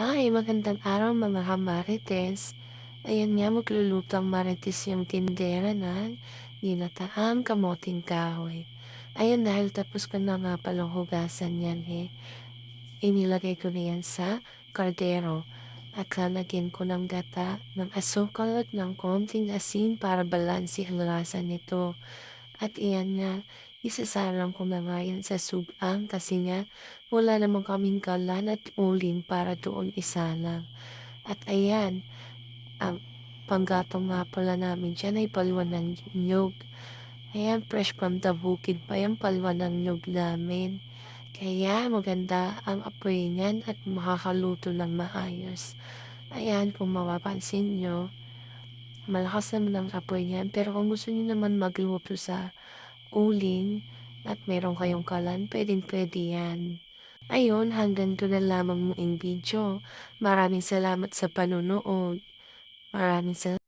Hi, magandang araw mga kamarites. Ayan nga, magluluto ang marites yung tindera ng ginataang kamoting kahoy. Ayan, dahil tapos ko na nga palang hugasan yan inilagay ko na yan sa kaldero at lalagyan ko ng gata, ng asukal at ng konting asin para balanse ang lasa nito. At iyan nga, isasalang ko na nga yan sa subang kasi nga wala naman kaming kalan at uling para doon isalang. At ayan, ang panggatong nga pala namin dyan ay palwa ng nyug. Ayan, fresh from the bukid pa yung palwa ng nyug namin. Kaya maganda ang apoy niyan at makakaluto ng maayos. Ayan, kung mapapansin nyo, malakas naman ang apoy niyan. Pero kung gusto niyo naman magluto sa uling at meron kayong kalan, pwedeng-pwede yan. Ayun, hanggang doon na lamang ang video. Maraming salamat sa panunood. Maraming salamat.